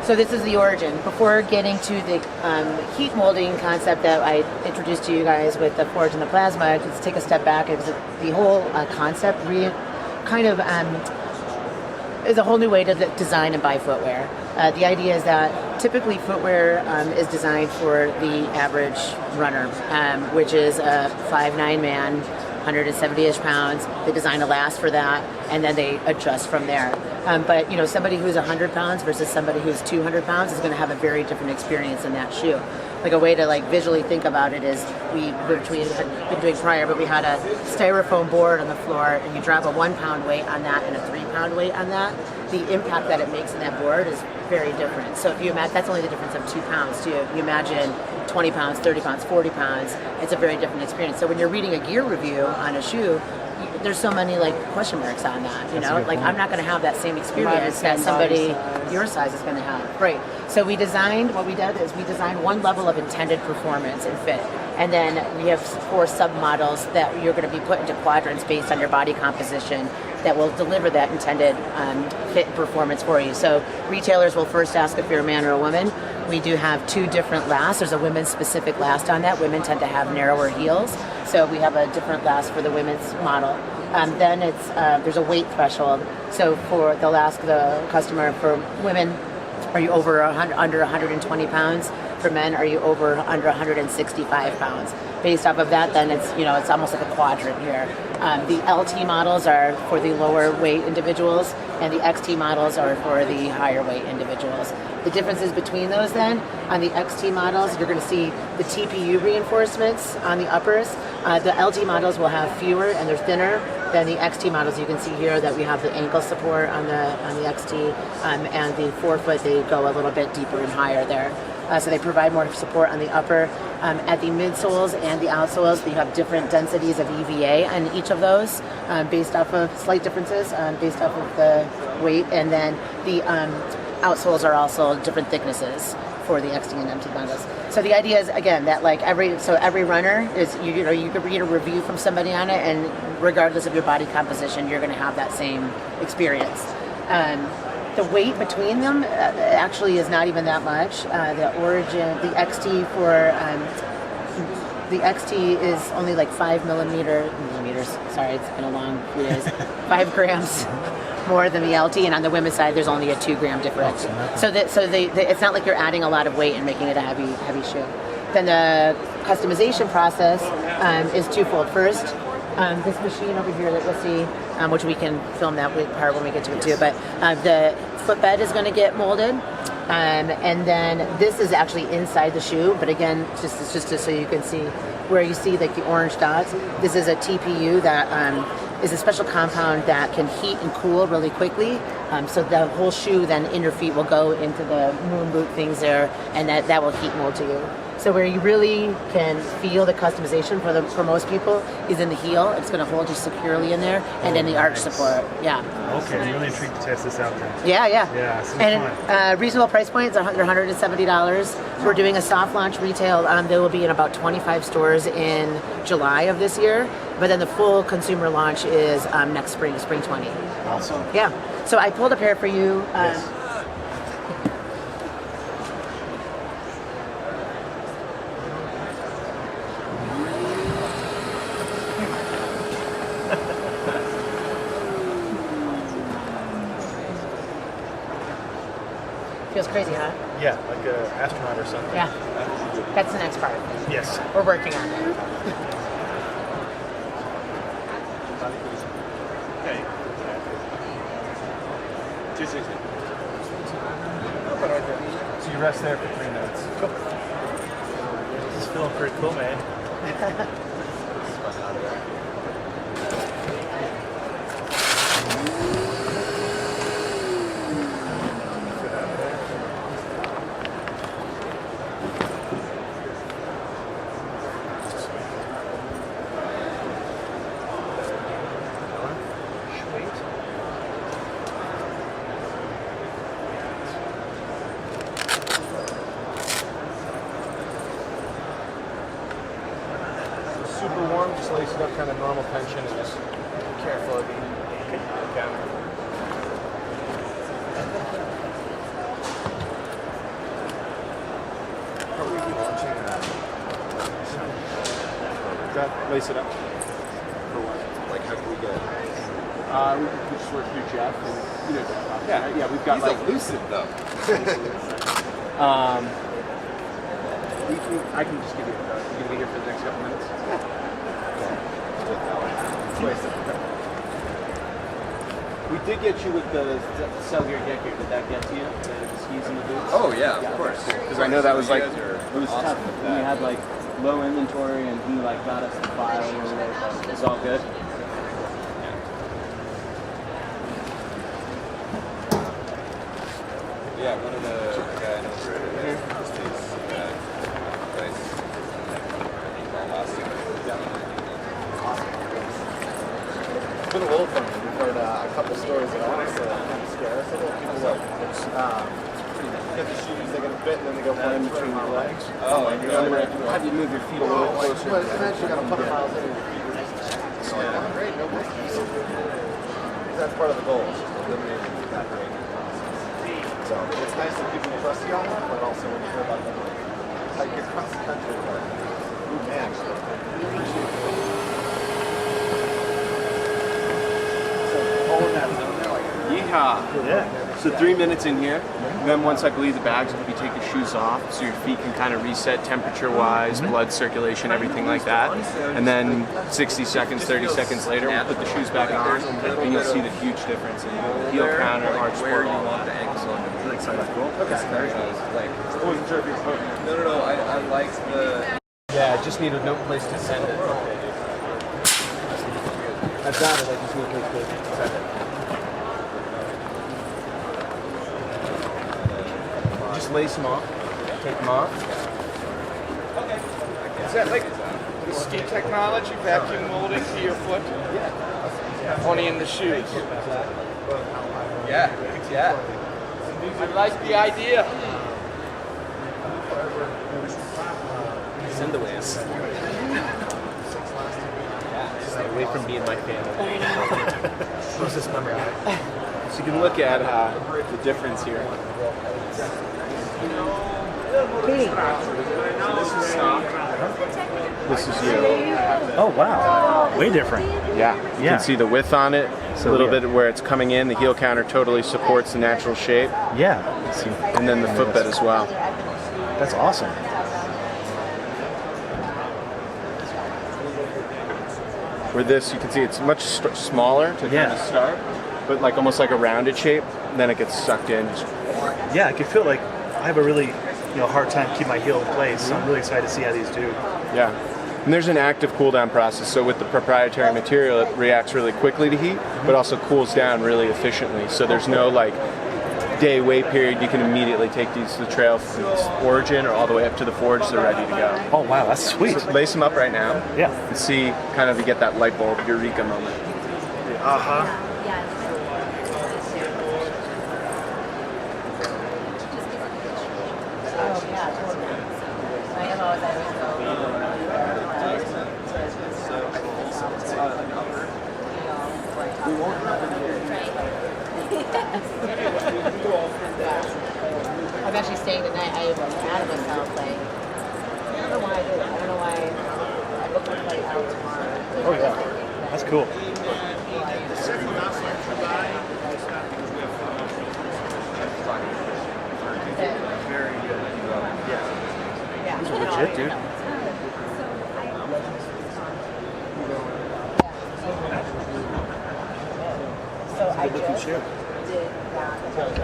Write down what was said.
So this is the origin. Before getting to the heat molding concept that I introduced to you guys with the forge and the plasma, let's take a step back. Because the whole concept kind of is a whole new way to design and buy footwear. The idea is that typically footwear is designed for the average runner, which is a 5'9" man, 170-ish pounds. They design a last for that, and then they adjust from there. But somebody who's 100 pounds versus somebody who's 200 pounds is going to have a very different experience in that shoe. Like a way to visually think about it is we had been doing prior, but we had a styrofoam board on the floor, and you drop a 1 pound weight on that and a 3 pound weight on that. The impact that it makes in that board is very different. So if you imagine, that's only the difference of 2 pounds too. You imagine 20 pounds, 30 pounds, 40 pounds, it's a very different experience. So when you're reading a gear review on a shoe, there's so many question marks on that, I'm not going to have that same experience that somebody your size is going to have. Right. So what we did is we designed one level of intended performance and fit. And then we have 4 submodels that you're going to be put into quadrants based on your body composition that will deliver that intended fit and performance for you. So retailers will first ask if you're a man or a woman. We do have 2 different lasts. There's a women's specific last on that. Women tend to have narrower heels, so we have a different last for the women's model. Then there's a weight threshold. So they'll ask the customer, for women, are you under 120 pounds? For men, are you under 165 pounds? Based off of that, then it's almost like a quadrant here. The LT models are for the lower weight individuals, and the XT models are for the higher weight individuals. The differences between those then, on the XT models, you're going to see the TPU reinforcements on the uppers. The LT models will have fewer and they're thinner than the XT models. You can see here that we have the ankle support on the XT, and the forefoot, they go a little bit deeper and higher there. So they provide more support on the upper. At the midsoles and the outsoles, you have different densities of EVA on each of those, based off of slight differences, based off of the weight. And then the outsoles are also different thicknesses for the XT and MT models. So the idea is, again, that every runner is, you could read a review from somebody on it, and regardless of your body composition, you're going to have that same experience. The weight between them actually is not even that much. The XT is only 5 millimeters. Sorry, it's been a long few days. 5 grams more than the LT, and on the women's side, there's only a 2 gram difference. So it's not like you're adding a lot of weight and making it a heavy shoe. Then the customization process is twofold. First, this machine over here that we'll see, which we can film that part when we get to it too, but the footbed is going to get molded, and then this is actually inside the shoe, but again, just so you can see where you see the orange dots, this is a TPU that is a special compound that can heat and cool really quickly, so the whole shoe, then inner feet will go into the moon boot things there, and that will heat mold to you. So where you really can feel the customization for most people is in the heel. It's going to hold you securely in there, and then the arch support. Yeah. Okay, I'm really intrigued to test this out then. Yeah. Yeah, and reasonable price points, $170. We're doing a soft launch retail. They will be in about 25 stores in July of this year, but then the full consumer launch is next spring 20. Awesome. Yeah. So I pulled a pair for you. Yes. Feels crazy, huh? Yeah, like an astronaut or something. Yeah. That's the next part. Yes. We're working on it. So you rest there for 3 minutes. Cool. This is feeling pretty cool, man. Super warm, just lace it up kind of normal tension and just be careful of the camera. Lace it up. For what? Like, how do we get? We just work through Jeff, and you know Jeff. Yeah, we've got He's like elusive though. I can just give you. You gonna be here for the next couple minutes? We did get you with the cell gear get gear. Did that get to you? The skis and the boots? Oh yeah, of course. Because I know that was like You guys are it was awesome tough. with We that. had like low inventory, and he like got us the file. And it's all good. Yeah, one of the guy I know for it. Just his place. Awesome. It's been a little fun. We've heard a couple stories that honestly kind of scare us a little. People that get the shoes, they get a fit, and then they go flying between your legs. Oh, and How do you move your feet a little closer? But imagine you got 100 miles in and your feet are just so great, no worries. That's part of the goal, is just eliminating that brain process. So it's nice that people trust you on that, but also when you hear about them, like you're across the country, but man, we appreciate it. So all in that zone there, like Yeehaw! yeah. So 3 minutes in here, and then once I bleed the bags, you take your shoes off, so your feet can kind of reset temperature-wise, blood circulation, everything like that. And then 60 seconds, 30 seconons later, we'll put the shoes back on, and you'll see the huge difference in heel counter, arch where support, you all want that. the ankles on. Really excited. Cool. Like, I wasn't sure if you were no. I like the. Yeah, I just need no place to send it. I've got it, I just need a place to send it. Just lace them off, take them off. Is that like the ski technology, vacuum molding to your foot? Only in the shoes. Yeah. I like the idea. Send away. Stay away from me and my family. Who's this number guy? So you can look at the difference here. This is stock. This is you. Oh wow, way different. Yeah. You Yeah. can see the width on it. So, a little yeah. bit where it's coming in. The heel counter totally supports the natural shape. Yeah. Let's see. And then the footbed as well. That's awesome. Where this, you can see it's much smaller to Yeah. kind of start, but like almost like a rounded shape. Then it gets sucked in. Yeah, I can feel like I have a really hard time keeping my heel in place. So I'm really excited to see how these do. Yeah. And there's an active cool down process. So with the proprietary material, it reacts really quickly to heat, but also cools down really efficiently. So there's no like day wait period. You can immediately take these to the trail from its origin or all the way up to the forge. They're ready to go. Oh wow, that's sweet. So lace them up right now. Yeah. And see kind of you get that light bulb eureka moment. Oh, yeah, totally. I am always I'm actually staying tonight. I am out of myself. Like, I don't know why I did it. I don't know why I booked my flight out tomorrow. Oh yeah, that's cool. Yeah. These are legit, dude. So I Good looking just shoe. did that.